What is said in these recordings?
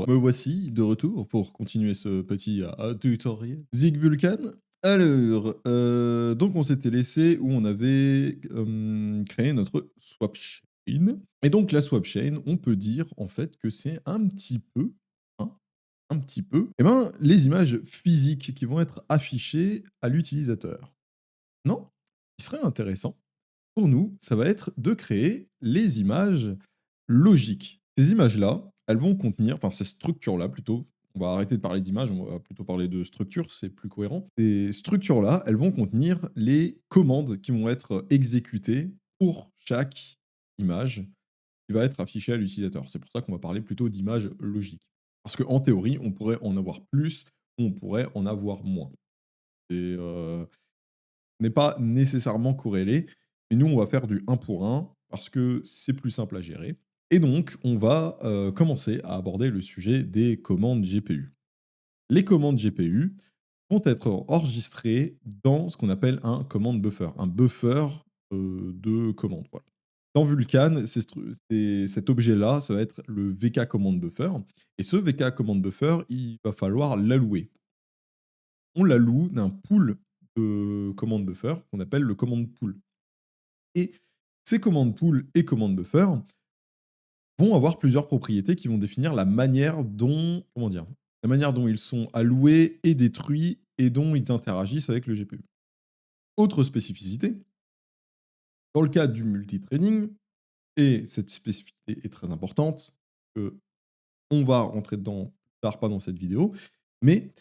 Alors, me voici de retour pour continuer ce petit, tutoriel. Zig Vulcan. Alors, donc on s'était laissé où on avait, créé notre swap chain et donc la swap chain, on peut dire en fait que c'est un petit peu, hein, un petit peu, et ben, les images physiques qui vont être affichées à l'utilisateur. Non, ce qui serait intéressant pour nous, ça va être de créer les images logiques. Ces images-là, elles vont contenir, enfin ces structures-là plutôt, on va arrêter de parler d'images, on va plutôt parler de structures, c'est plus cohérent. Ces structures-là, elles vont contenir les commandes qui vont être exécutées pour chaque image qui va être affichée à l'utilisateur. C'est pour ça qu'on va parler plutôt d'images logiques. Parce qu'en théorie, on pourrait en avoir plus, ou on pourrait en avoir moins. Et n'est pas nécessairement corrélé. Mais nous, on va faire du un pour un parce que c'est plus simple à gérer. Et donc, on va commencer à aborder le sujet des commandes GPU. Les commandes GPU vont être enregistrées dans ce qu'on appelle un command buffer, un buffer de commande. Voilà. Dans Vulkan, cet objet-là, ça va être le VK command buffer. Et ce VK command buffer, il va falloir l'allouer. On l'alloue d'un pool de command buffer qu'on appelle le command pool. Et ces command pool et command buffer vont avoir plusieurs propriétés qui vont définir la manière dont, comment dire, la manière dont ils sont alloués et détruits et dont ils interagissent avec le GPU. Autre spécificité, dans le cas du multithreading, et cette spécificité est très importante, on va rentrer dedans plus tard, pas dans cette vidéo, mais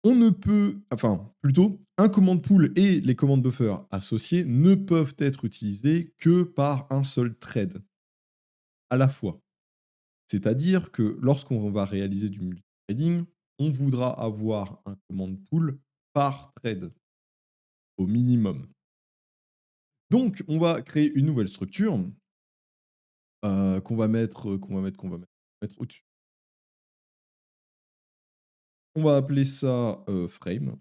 on ne peut, enfin, plutôt, un command pool et les commandes buffer associés ne peuvent être utilisés que par un seul thread à la fois. C'est-à-dire que lorsqu'on va réaliser du multithreading, on voudra avoir un command pool par thread, au minimum. Donc, on va créer une nouvelle structure qu'on va mettre au-dessus. On va appeler ça frame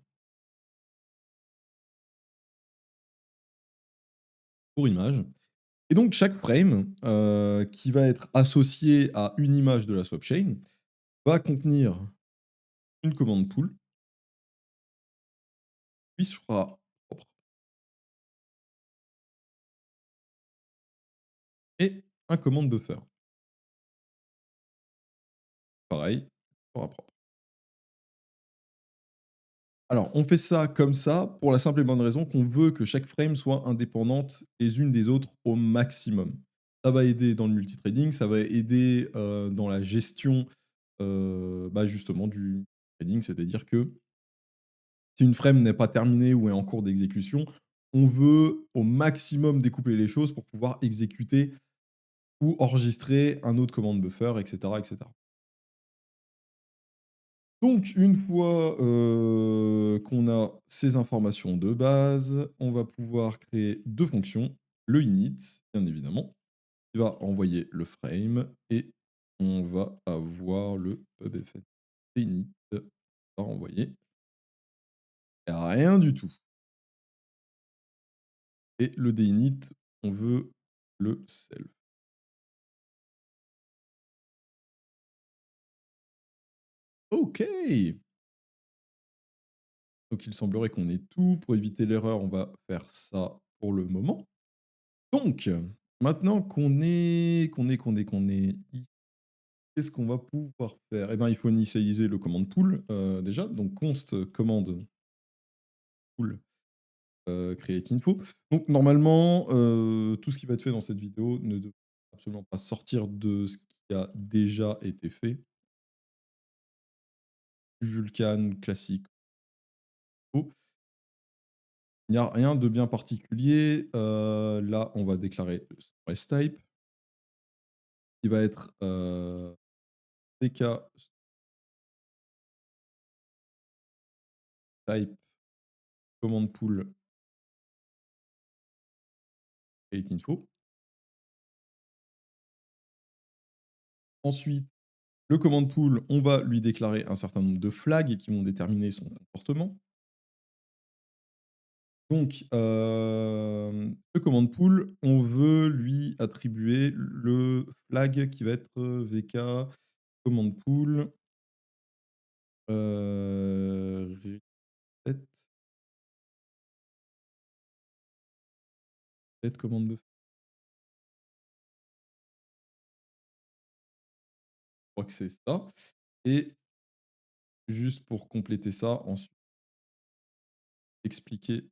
pour image. Et donc, chaque frame qui va être associé à une image de la swap chain va contenir une commande pool qui sera propre et un command buffer. Pareil, sera propre. Alors, on fait ça comme ça pour la simple et bonne raison qu'on veut que chaque frame soit indépendante les unes des autres au maximum. Ça va aider dans le multithreading, ça va aider dans la gestion bah, justement du trading, c'est-à-dire que si une frame n'est pas terminée ou est en cours d'exécution, on veut au maximum découper les choses pour pouvoir exécuter ou enregistrer un autre command buffer, etc., etc. Donc une fois, qu'on a ces informations de base, on va pouvoir créer 2 fonctions. Le init, bien évidemment, qui va envoyer le frame et on va avoir le pubfn init qui va envoyer rien du tout et le dinit, on veut le self. OK! Donc il semblerait qu'on ait tout. Pour éviter l'erreur, on va faire ça pour le moment. Donc, maintenant qu'on est ici, qu'est-ce qu'on va pouvoir faire? Eh ben, il faut initialiser le command pool, déjà, donc const command pool, create info. Donc normalement, tout ce qui va être fait dans cette vidéo ne devrait absolument pas sortir de ce qui a déjà été fait. Vulkan classique. Oh, il n'y a rien de bien particulier. Là, on va déclarer son REST type qui va être, tk type command pool create info. Ensuite, le command pool, on va lui déclarer un certain nombre de flags qui vont déterminer son comportement. Donc, le command pool, on veut lui attribuer le flag qui va être, vk commande pool, reset, commande buffer. Je crois que c'est ça et juste pour compléter ça, ensuite expliquer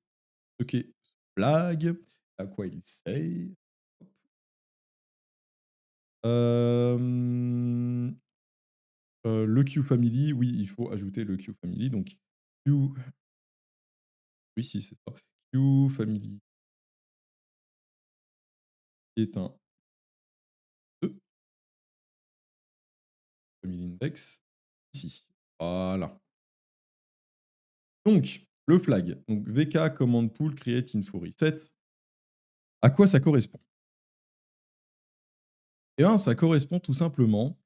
ce qu'est ce flag, à quoi il sert. Hem, le QFamily, oui, il faut ajouter le QFamily donc Q oui, si, c'est ça. QFamily est un E, family index, ici. Voilà. Donc, le flag, donc VK command pool create info reset. À quoi ça correspond? Eh bien, ça correspond tout simplement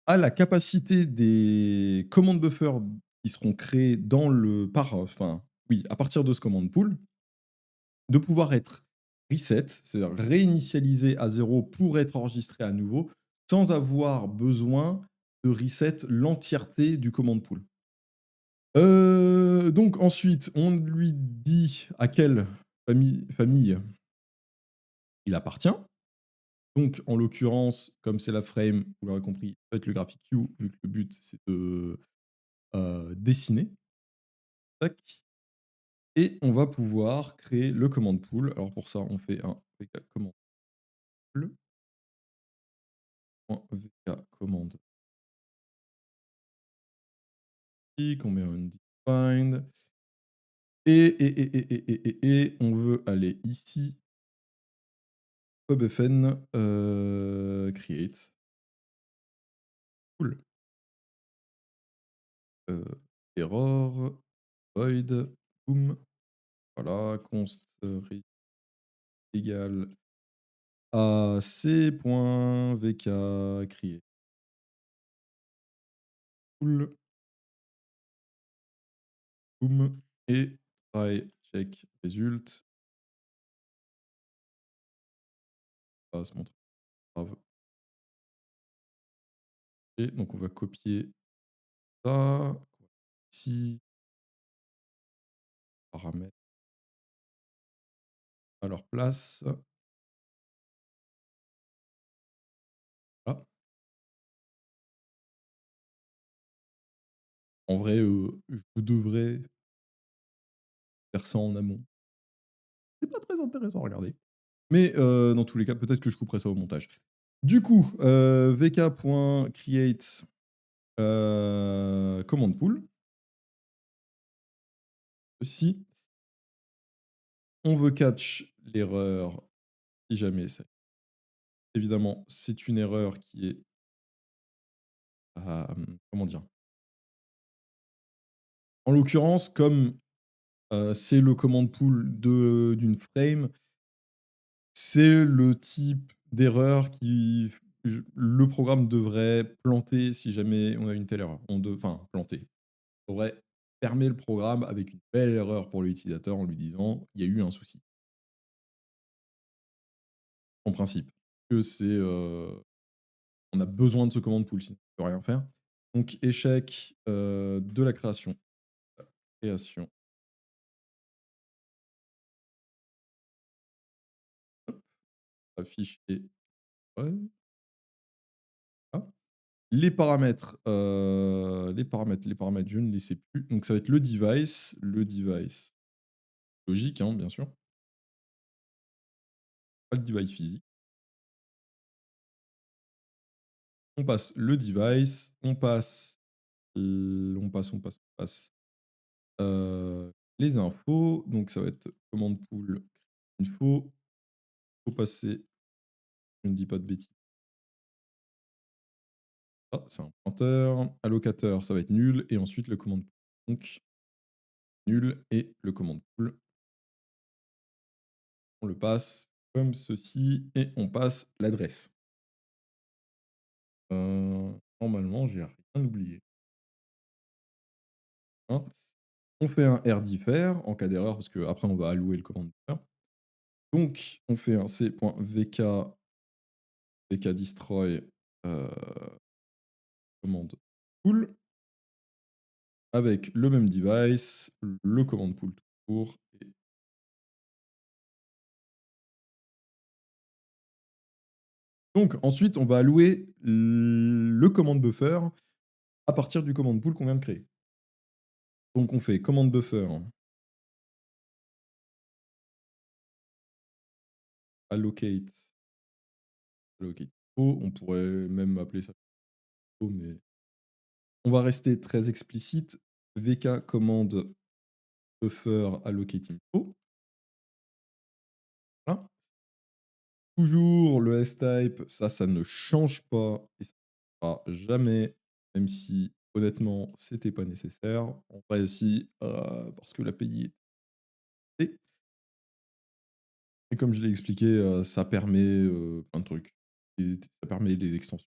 à la capacité des command buffers qui seront créés dans le par enfin, oui, à partir de ce command pool, de pouvoir être reset, c'est-à-dire réinitialisé à 0 pour être enregistré à nouveau, sans avoir besoin de reset l'entièreté du command pool. Donc ensuite, on lui dit à quelle famille il appartient. Donc en l'occurrence, comme c'est la frame, vous l'aurez compris, ça va être le graphique Q, vu que le but c'est de, dessiner. Tac et on va pouvoir créer le command pool. Alors pour ça, on fait un VK command pool, .vk command qu'on met en undefined et on veut aller ici pubfn, create pool, error void boom, voilà, const read égale à c.vk create pool, boom et try check result. Ça va se montrer grave. Et donc on va copier ça ici, paramètres à leur place. Voilà. En vrai, je devrais faire ça en amont. C'est pas très intéressant à regarder. Mais dans tous les cas, peut-être que je couperai ça au montage. Du coup, vk.create, command pool. Si on veut catch l'erreur, si jamais ça évidemment, c'est une erreur qui est, comment dire? En l'occurrence, comme, c'est le command pool d'une frame, c'est le type d'erreur qui le programme devrait planter si jamais on a une telle erreur. Enfin, planter. On devrait fermer le programme avec une belle erreur pour l'utilisateur en lui disant: «Il y a eu un souci». En principe. Que c'est, on a besoin de ce command pool, sinon on peut rien faire. Donc échec, de la création. Création, hop, afficher, ouais, voilà. Les paramètres, je ne les sais plus. Donc ça va être le device logique, hein, bien sûr, pas le device physique. On passe le device, on passe les infos. Donc ça va être commande pool info. Faut passer, je ne dis pas de bêtises. Ah, c'est un pointeur. Allocateur, ça va être nul et ensuite le commande pool. Donc nul et le commande pool. On le passe comme ceci et on passe l'adresse. Normalement, j'ai rien oublié. Hein. On fait un rdiffer en cas d'erreur parce qu'après on va allouer le commande differ. Donc on fait un c.vk destroy, pool avec le même device, le command pool tout court. Donc ensuite, on va allouer le command buffer à partir du command pool qu'on vient de créer. Donc on fait command buffer allocate, allocate info. On pourrait même appeler ça info, mais on va rester très explicite. VK command buffer allocate info. Voilà. Toujours le S-type, ça ne change pas et ça ne changera jamais, même si honnêtement, c'était pas nécessaire. En vrai, si, parce que l'API est et comme je l'ai expliqué, ça permet, plein de trucs et ça permet des extensions,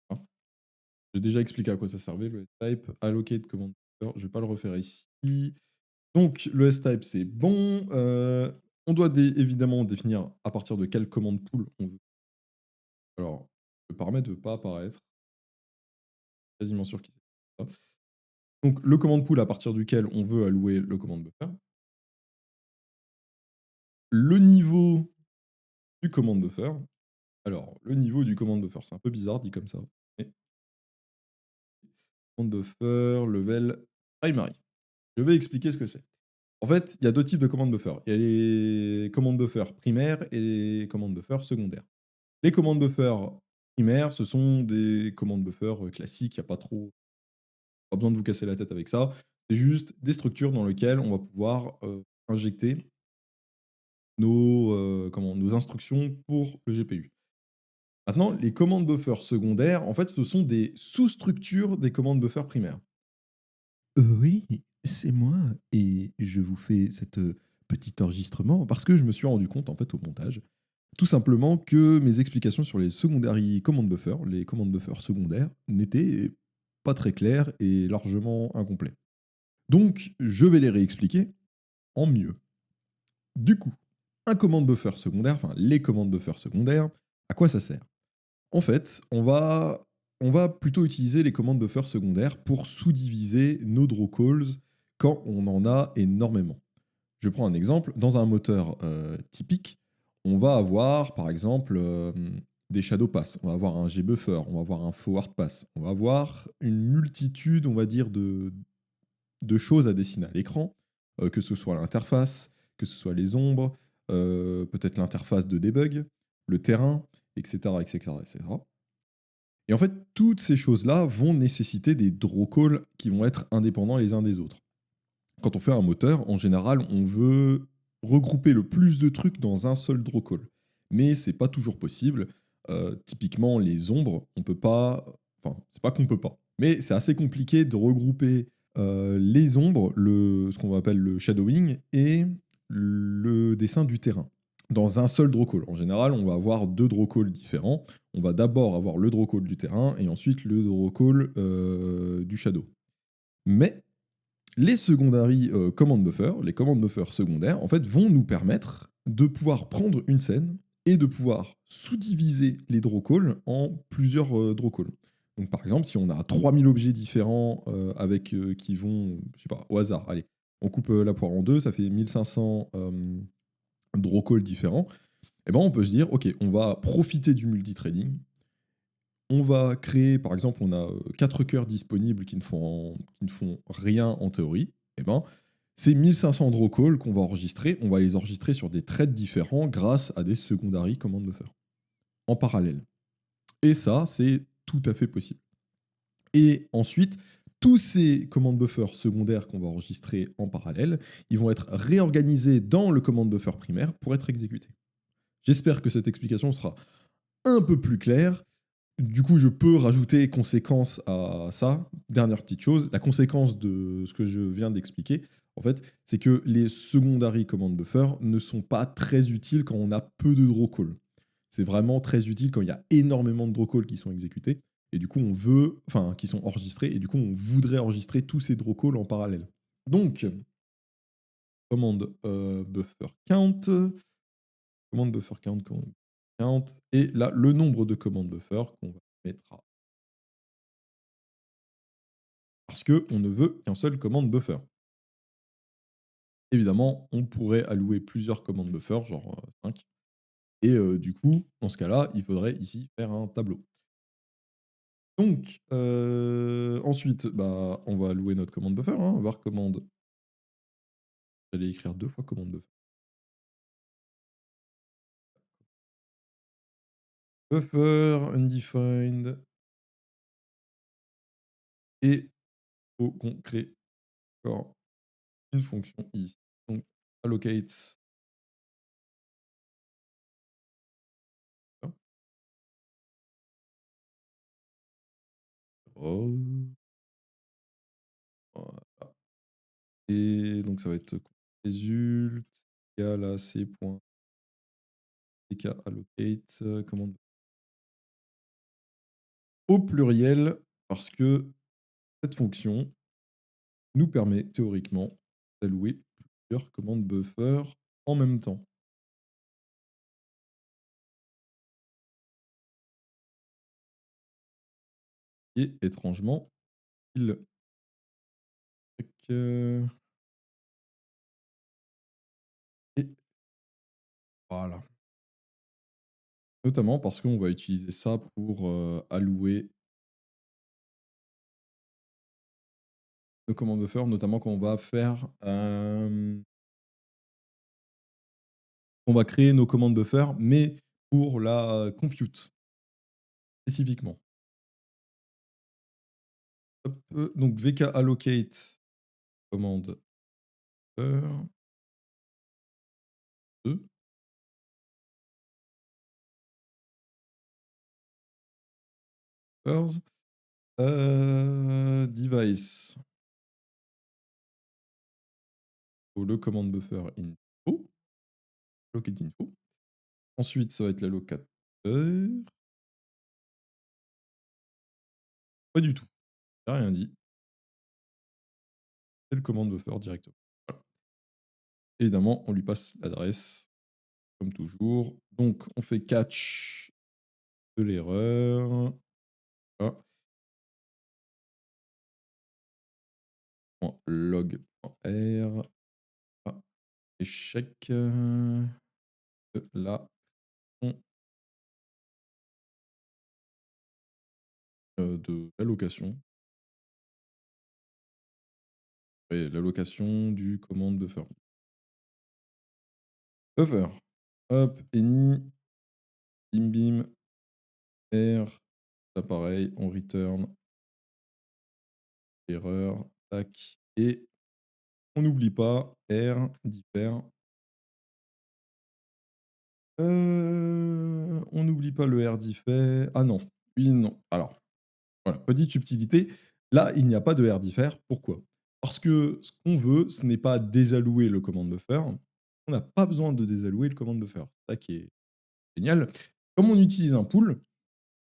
hein. J'ai déjà expliqué à quoi ça servait le S-type, allocate command buffer, je vais pas le refaire ici. Donc le S-type, c'est bon, on doit évidemment définir à partir de quelle commande pool on veut. Alors, le paramètre ne veut pas apparaître. Quasiment sûr qu'il sait pas. Donc le command pool à partir duquel on veut allouer le command buffer. Le niveau du command buffer. Alors, le niveau du command buffer, c'est un peu bizarre dit comme ça. Mais command buffer level primary. Je vais expliquer ce que c'est. En fait, il y a deux types de command buffer. Il y a les command buffer primaires et les command buffer secondaires. Les command buffer primaires, ce sont des command buffer classiques. Il n'y a pas besoin de vous casser la tête avec ça. C'est juste des structures dans lesquelles on va pouvoir injecter nos instructions pour le GPU. Maintenant, les commandes buffer secondaires, en fait, ce sont des sous-structures des commandes buffer primaires. Oui, c'est moi et je vous fais cette petit enregistrement parce que je me suis rendu compte en fait au montage, tout simplement que mes explications sur les secondary command buffer, les commandes buffer secondaires, n'étaient pas très claires et largement incomplets. Donc, je vais les réexpliquer en mieux. Du coup, un command buffer secondaire, enfin les commandes buffer secondaires, à quoi ça sert? En fait, on va plutôt utiliser les commandes buffer secondaires pour sous-diviser nos draw calls quand on en a énormément. Je prends un exemple. Dans un moteur typique, on va avoir par exemple des shadow pass, on va avoir un gbuffer, on va avoir un forward pass, on va avoir une multitude, on va dire, de choses à dessiner à l'écran, que ce soit l'interface, que ce soit les ombres, peut-être l'interface de debug, le terrain, etc., etc., etc. Et en fait, toutes ces choses-là vont nécessiter des draw calls qui vont être indépendants les uns des autres. Quand on fait un moteur, en général, on veut regrouper le plus de trucs dans un seul draw call. Mais c'est pas toujours possible. Typiquement, les ombres, on peut pas. Enfin, c'est pas qu'on peut pas. Mais c'est assez compliqué de regrouper les ombres, ce qu'on appelle le shadowing, et le dessin du terrain dans un seul draw call. En général, on va avoir deux draw calls différents. On va d'abord avoir le draw call du terrain et ensuite le draw call du shadow. Mais les secondary command buffer, les command buffer secondaires, en fait, vont nous permettre de pouvoir prendre une scène et de pouvoir sous-diviser les draw calls en plusieurs draw calls. Donc, par exemple, si on a 3000 objets différents qui vont, je sais pas, au hasard, allez, on coupe la poire en deux, ça fait 1500 draw calls différents. Et ben, on peut se dire, ok, on va profiter du multithreading. On va créer, par exemple, on a 4 cœurs disponibles qui ne font rien en théorie. Et ben, ces 1500 draw calls qu'on va enregistrer, on va les enregistrer sur des threads différents grâce à des secondary command buffer en parallèle. Et ça, c'est tout à fait possible. Et ensuite, tous ces command buffers secondaires qu'on va enregistrer en parallèle, ils vont être réorganisés dans le command buffer primaire pour être exécutés. J'espère que cette explication sera un peu plus claire. Du coup, je peux rajouter conséquence à ça. Dernière petite chose, la conséquence de ce que je viens d'expliquer, en fait, c'est que les secondary command buffer ne sont pas très utiles quand on a peu de draw call. C'est vraiment très utile quand il y a énormément de draw calls qui sont exécutés et du coup qui sont enregistrés et du coup on voudrait enregistrer tous ces draw calls en parallèle. Donc, commande buffer count, commande buffer count, et là le nombre de commandes buffer qu'on va mettre à parce qu'on ne veut qu'un seul commande buffer. Évidemment, on pourrait allouer plusieurs commandes buffer, genre 5. Et du coup, dans ce cas-là, il faudrait ici faire un tableau. Donc, ensuite, bah, on va allouer notre commande buffer, hein, var commande. J'allais écrire 2 fois commande buffer. Buffer undefined et faut qu'on crée encore une fonction ici. Donc allocate, oh, voilà. Et donc ça va être result égal à c.tk allocate commande au pluriel parce que cette fonction nous permet théoriquement d'allouer plusieurs commandes buffer en même temps. Et étrangement, il tac, et voilà. Notamment parce qu'on va utiliser ça pour, allouer nos commandes buffer, notamment quand on va faire, on va créer nos commandes buffer, mais pour la compute spécifiquement. Hop, donc vk allocate commande buffer 2 buffers, device ou le commande buffer info, allocate info. Ensuite, ça va être l'allocateur. Pas du tout, j'ai rien dit. C'est le commande buffer directement. Voilà. Évidemment, on lui passe l'adresse comme toujours. Donc, on fait catch de l'erreur. Voilà. Log.r. Ah, échec de la de l'allocation. Et l'allocation du commande buffer. Buffer. Hop, any, bim bim, r. Là pareil, on return erreur, tac. Et on n'oublie pas r diffère. On n'oublie pas le r diffère. Ah non, oui, non. Alors, voilà, petite subtilité. Là, il n'y a pas de r diffère. Pourquoi? Parce que ce qu'on veut, ce n'est pas désallouer le commande buffer. On n'a pas besoin de désallouer le commande buffer. C'est ça qui est génial. Comme on utilise un pool,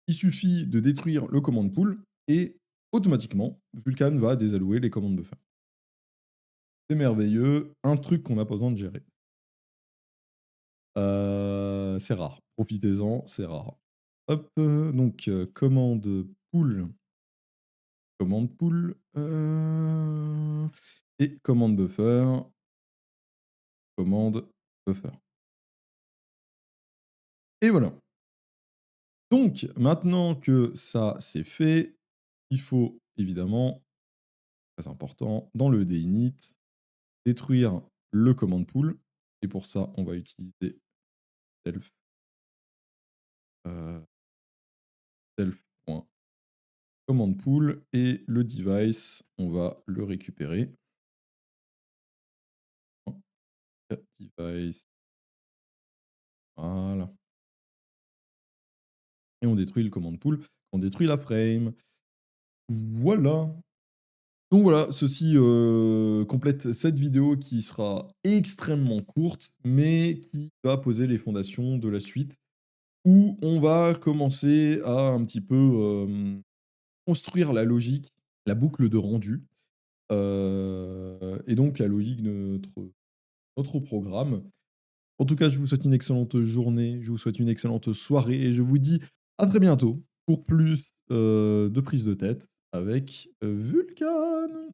il suffit de détruire le command pool et automatiquement, Vulkan va désallouer les commandes buffer. C'est merveilleux, un truc qu'on n'a pas besoin de gérer. C'est rare. Profitez-en, c'est rare. Hop, donc commande pool, et commande buffer, commande buffer. Et voilà. Donc maintenant que ça c'est fait, il faut évidemment, très important, dans le dinit, détruire le command pool. Et pour ça, on va utiliser self, euh, self.command pool et le device, on va le récupérer. Device, voilà. Et on détruit le command pool, on détruit la frame. Voilà. Donc voilà, ceci complète cette vidéo qui sera extrêmement courte, mais qui va poser les fondations de la suite, où on va commencer à un petit peu construire la logique, la boucle de rendu, et donc la logique de notre programme. En tout cas, je vous souhaite une excellente journée, je vous souhaite une excellente soirée et je vous dis à très bientôt pour plus, de prise de tête. avec Vulcan.